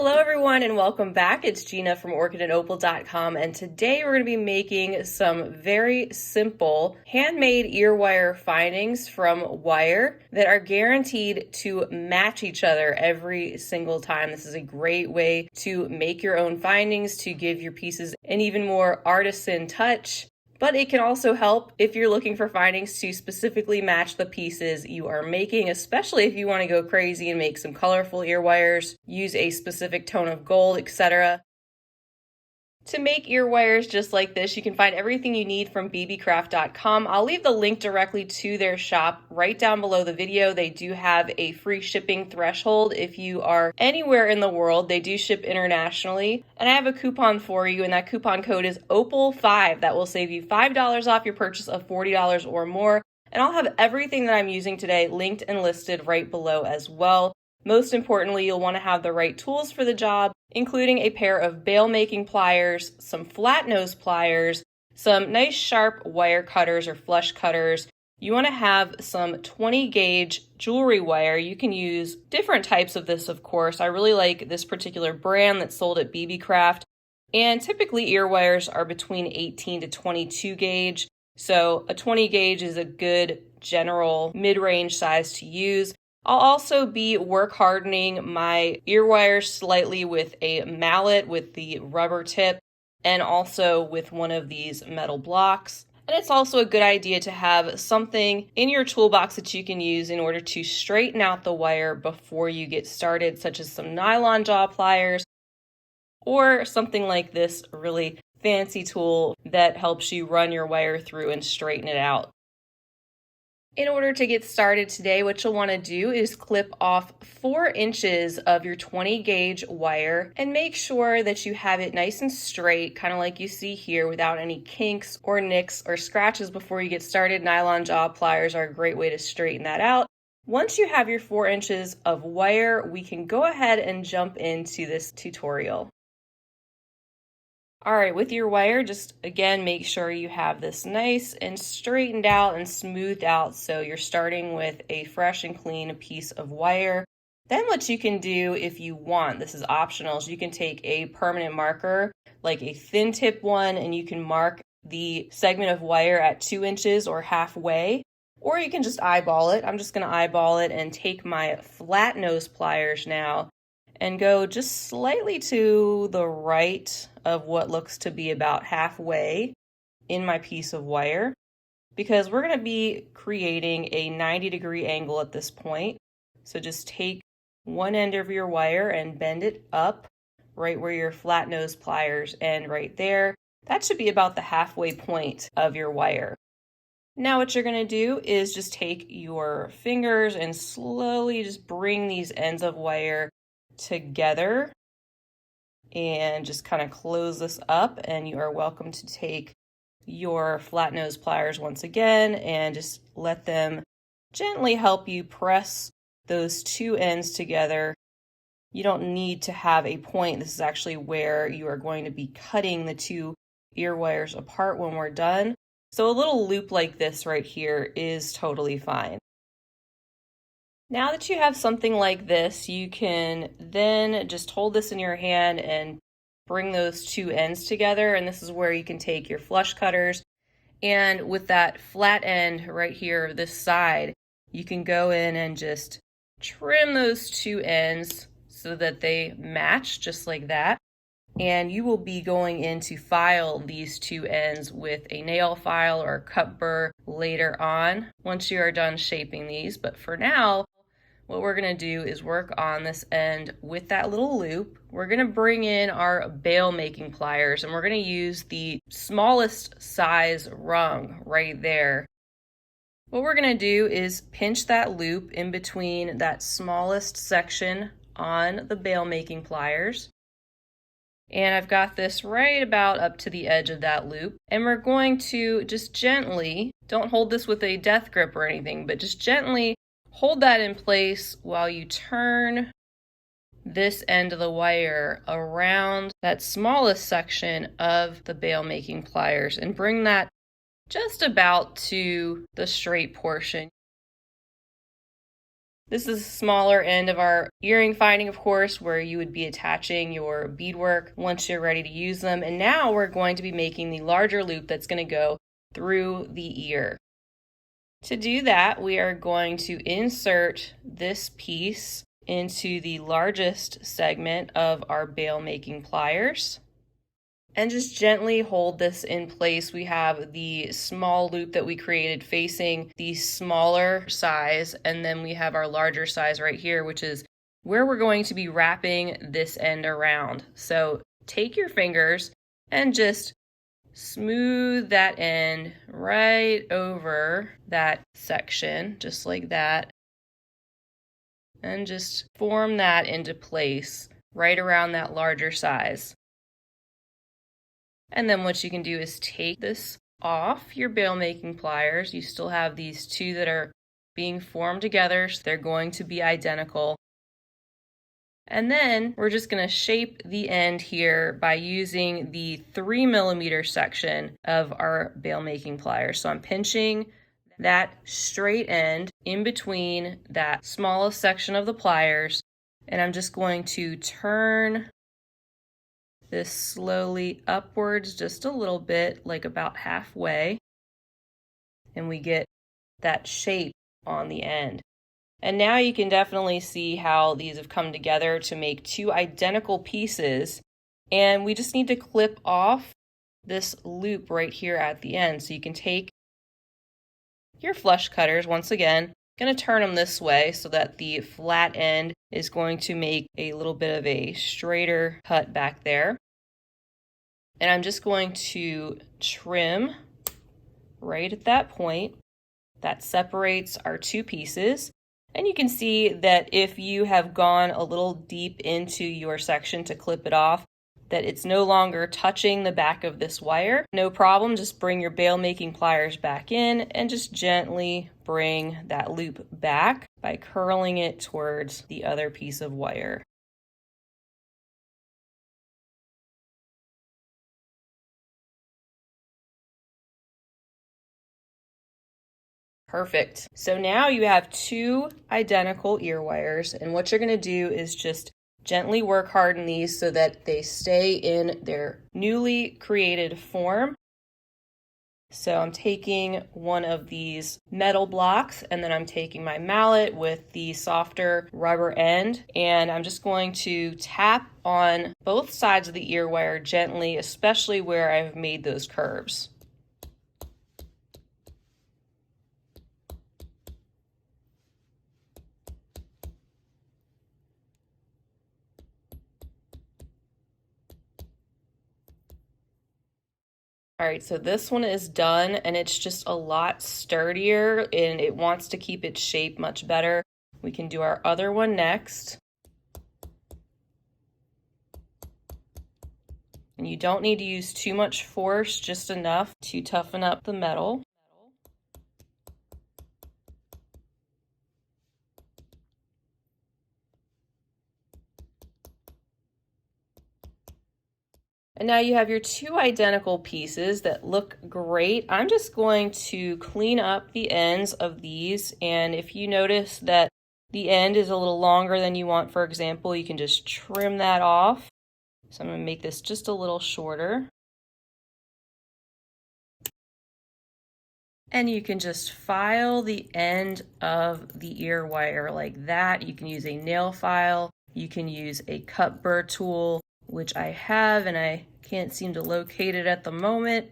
Hello everyone and welcome back. It's Gina from Orchid and Opal.com, and today we're going to be making some very simple handmade ear wire findings from wire that are guaranteed to match each other every single time. This is a great way to make your own findings, to give your pieces an even more artisan touch. But it can also help if you're looking for findings to specifically match the pieces you are making, especially if you want to go crazy and make some colorful ear wires, use a specific tone of gold, etc. To make ear wires just like this, you can find everything you need from Beebeecraft.com. I'll leave the link directly to their shop right down below the video. They do have a free shipping threshold if you are anywhere in the world. They do ship internationally. And I have a coupon for you, and that coupon code is OPAL5. That will save you $5 off your purchase of $40 or more. And I'll have everything that I'm using today linked and listed right below as well. Most importantly, you'll want to have the right tools for the job, including a pair of bail making pliers, some flat nose pliers, some nice sharp wire cutters or flush cutters. You want to have some 20 gauge jewelry wire. You can use different types of this, of course. I really like this particular brand that's sold at Beebeecraft. And typically ear wires are between 18 to 22 gauge. So a 20 gauge is a good general mid-range size to use. I'll also be work hardening my ear wires slightly with a mallet with the rubber tip and also with one of these metal blocks. And it's also a good idea to have something in your toolbox that you can use in order to straighten out the wire before you get started, such as some nylon jaw pliers or something like this really fancy tool that helps you run your wire through and straighten it out. In order to get started today, what you'll want to do is clip off 4 inches of your 20 gauge wire and make sure that you have it nice and straight, kind of like you see here, without any kinks or nicks or scratches before you get started. Nylon jaw pliers are a great way to straighten that out. Once you have your 4 inches of wire, we can go ahead and jump into this tutorial. All right, with your wire, just again, make sure you have this nice and straightened out and smoothed out so you're starting with a fresh and clean piece of wire. Then what you can do if you want, this is optional, is you can take a permanent marker, like a thin tip one, and you can mark the segment of wire at 2 inches or halfway, or you can just eyeball it. I'm just going to eyeball it and take my flat nose pliers now and go just slightly to the right of what looks to be about halfway in my piece of wire, because we're going to be creating a 90-degree angle at this point. So just take one end of your wire and bend it up right where your flat nose pliers end right there. That should be about the halfway point of your wire. Now what you're going to do is just take your fingers and slowly just bring these ends of wire together and just kind of close this up, and you are welcome to take your flat nose pliers once again and just let them gently help you press those 2 ends together. You don't need to have a point. This is actually where you are going to be cutting the 2 ear wires apart when we're done. So a little loop like this right here is totally fine. Now that you have something like this, you can then just hold this in your hand and bring those 2 ends together. And this is where you can take your flush cutters, and with that flat end right here, this side, you can go in and just trim those 2 ends so that they match just like that. And you will be going in to file these 2 ends with a nail file or a cut burr later on once you are done shaping these. But for now, what we're going to do is work on this end with that little loop. We're going to bring in our bail making pliers, and we're going to use the smallest size rung right there. What we're going to do is pinch that loop in between that smallest section on the bail making pliers. And I've got this right about up to the edge of that loop. And we're going to just gently, don't hold this with a death grip or anything, but just gently hold that in place while you turn this end of the wire around that smallest section of the bail making pliers and bring that just about to the straight portion. This is the smaller end of our earring finding, of course, where you would be attaching your beadwork once you're ready to use them. And now we're going to be making the larger loop that's going to go through the ear. To do that, we are going to insert this piece into the largest segment of our bail making pliers and just gently hold this in place. We have the small loop that we created facing the smaller size, and then we have our larger size right here, which is where we're going to be wrapping this end around. So take your fingers and just smooth that end right over that section, just like that, and just form that into place right around that larger size. And then what you can do is take this off your bail making pliers. You still have these two that are being formed together, so they're going to be identical. And then we're just going to shape the end here by using the 3mm section of our bail making pliers. So I'm pinching that straight end in between that smallest section of the pliers, and I'm just going to turn this slowly upwards just a little bit, like about halfway, and we get that shape on the end. And now you can definitely see how these have come together to make two identical pieces, and we just need to clip off this loop right here at the end. So you can take your flush cutters, once again, going to turn them this way so that the flat end is going to make a little bit of a straighter cut back there. And I'm just going to trim right at that point that separates our two pieces. And you can see that if you have gone a little deep into your section to clip it off, that it's no longer touching the back of this wire. No problem, just bring your bail making pliers back in and just gently bring that loop back by curling it towards the other piece of wire. Perfect. So now you have two identical ear wires, and what you're going to do is just gently work hard in these so that they stay in their newly created form. So I'm taking one of these metal blocks, and then I'm taking my mallet with the softer rubber end, and I'm just going to tap on both sides of the ear wire gently, especially where I've made those curves. All right, so this one is done, and it's just a lot sturdier, and it wants to keep its shape much better. We can do our other one next. And you don't need to use too much force, just enough to toughen up the metal. And now you have your two identical pieces that look great. I'm just going to clean up the ends of these, and if you notice that the end is a little longer than you want, for example, you can just trim that off. So I'm going to make this just a little shorter. And you can just file the end of the ear wire like that. You can use a nail file. You can use a cut burr tool, which I have, and I can't seem to locate it at the moment.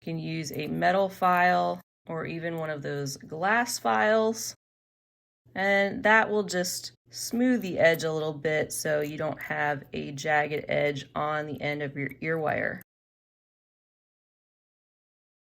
You can use a metal file or even one of those glass files, and that will just smooth the edge a little bit so you don't have a jagged edge on the end of your ear wire.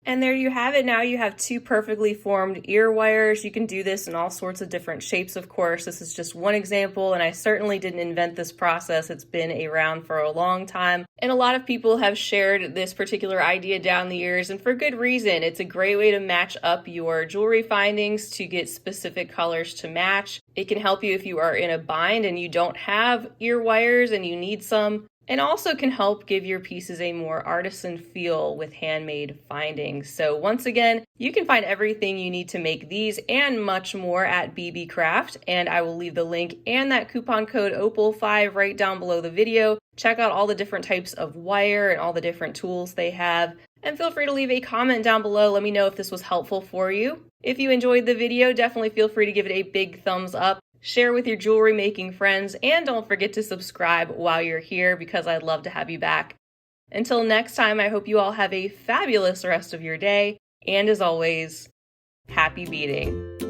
And there you have it. Now you have two perfectly formed ear wires. You can do this in all sorts of different shapes, of course. This is just one example, and I certainly didn't invent this process. It's been around for a long time, and a lot of people have shared this particular idea down the years, and for good reason. It's a great way to match up your jewelry findings to get specific colors to match. It can help you if you are in a bind and you don't have ear wires and you need some. and also can help give your pieces a more artisan feel with handmade findings. So once again, you can find everything you need to make these and much more at Beebeecraft, and I will leave the link and that coupon code OPAL5 right down below the video. Check out all the different types of wire and all the different tools they have, and feel free to leave a comment down below. Let me know if this was helpful for you. If you enjoyed the video, definitely feel free to give it a big thumbs up. Share with your jewelry making friends, and don't forget to subscribe while you're here because I'd love to have you back. Until next time, I hope you all have a fabulous rest of your day, and as always, happy beading.